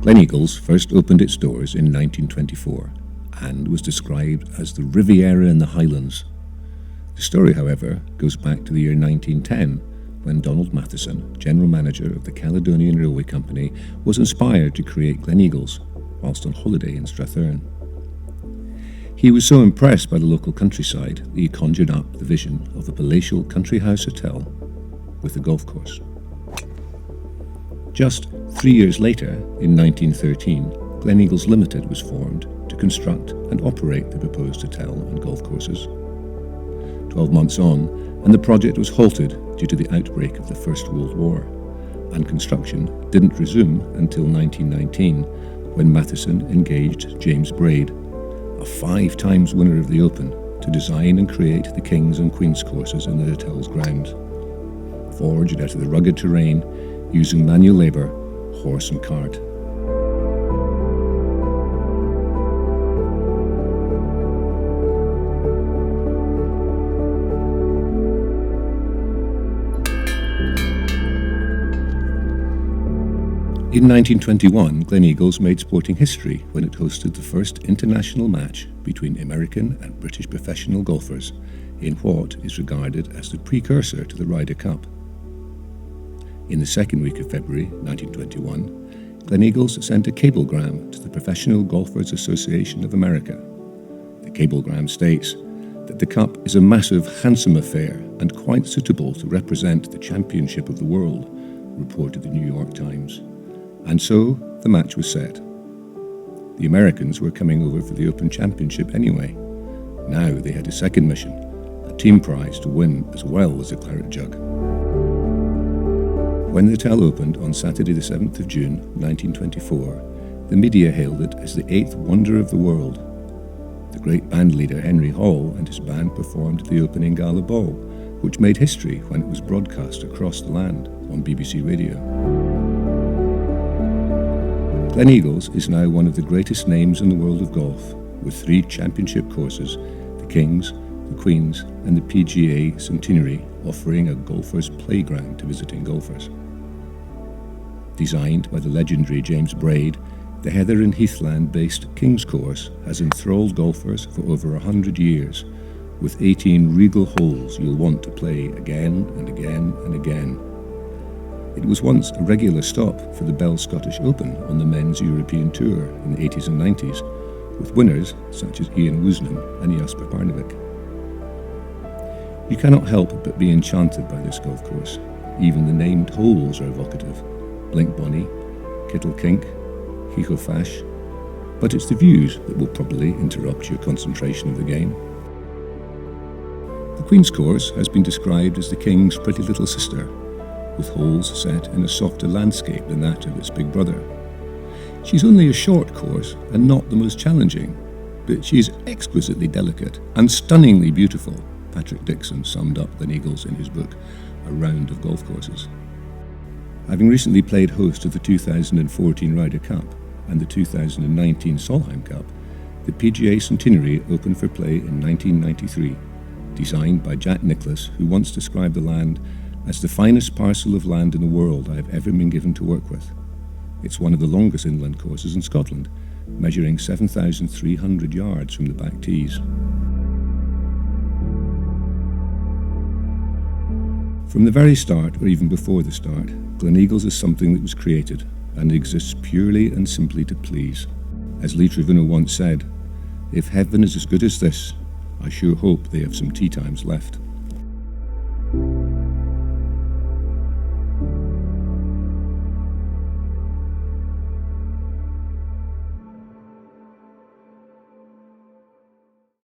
Gleneagles first opened its doors in 1924 and was described as the Riviera in the Highlands. The story, however, goes back to the year 1910, when Donald Matheson, general manager of the Caledonian Railway Company, was inspired to create Gleneagles whilst on holiday in Strathearn. He was so impressed by the local countryside that he conjured up the vision of a palatial country house hotel with a golf course. Just 3 years later, in 1913, Gleneagles Limited was formed to construct and operate the proposed hotel and golf courses. 12 months on, and the project was halted due to the outbreak of the First World War, and construction didn't resume until 1919, when Matheson engaged James Braid, a 5 times winner of the Open, to design and create the King's and Queen's courses in the hotel's grounds, forged out of the rugged terrain using manual labour, horse and cart. In 1921, Gleneagles made sporting history when it hosted the first international match between American and British professional golfers in what is regarded as the precursor to the Ryder Cup. In the second week of February 1921, Gleneagles sent a cablegram to the Professional Golfers Association of America. The cablegram states that the Cup is a massive, handsome affair and quite suitable to represent the championship of the world, reported the New York Times. And so the match was set. The Americans were coming over for the Open Championship anyway. Now they had a second mission, a team prize to win as well as a claret jug. When the hotel opened on Saturday the 7th of June 1924, the media hailed it as the 8th wonder of the world. The great band leader Henry Hall and his band performed at the opening gala ball, which made history when it was broadcast across the land on BBC Radio. Gleneagles is now one of the greatest names in the world of golf, with 3 championship courses, the King's, the Queen's and the PGA Centenary, offering a golfer's playground to visiting golfers. Designed by the legendary James Braid, the Heather and Heathland-based King's Course has enthralled golfers for over 100 years, with 18 regal holes you'll want to play again and again and again. It was once a regular stop for the Bell Scottish Open on the men's European Tour in the 80s and 90s, with winners such as Ian Woosnam and Jasper Parnevik. You cannot help but be enchanted by this golf course. Even the named holes are evocative: Blink Bonnie, Kittle Kink, Hicho Fash. But it's the views that will probably interrupt your concentration of the game. The Queen's Course has been described as the King's pretty little sister, with holes set in a softer landscape than that of its big brother. She's only a short course and not the most challenging, but she is exquisitely delicate and stunningly beautiful, Patrick Dixon summed up Gleneagles in his book, A Round of Golf Courses. Having recently played host to the 2014 Ryder Cup and the 2019 Solheim Cup, the PGA Centenary opened for play in 1993, designed by Jack Nicklaus, who once described the land as the finest parcel of land in the world I have ever been given to work with. It's one of the longest inland courses in Scotland, measuring 7,300 yards from the back tees. From the very start, or even before the start, Gleneagles is something that was created and exists purely and simply to please. As Lee Trevino once said, "If heaven is as good as this, I sure hope they have some tea times left."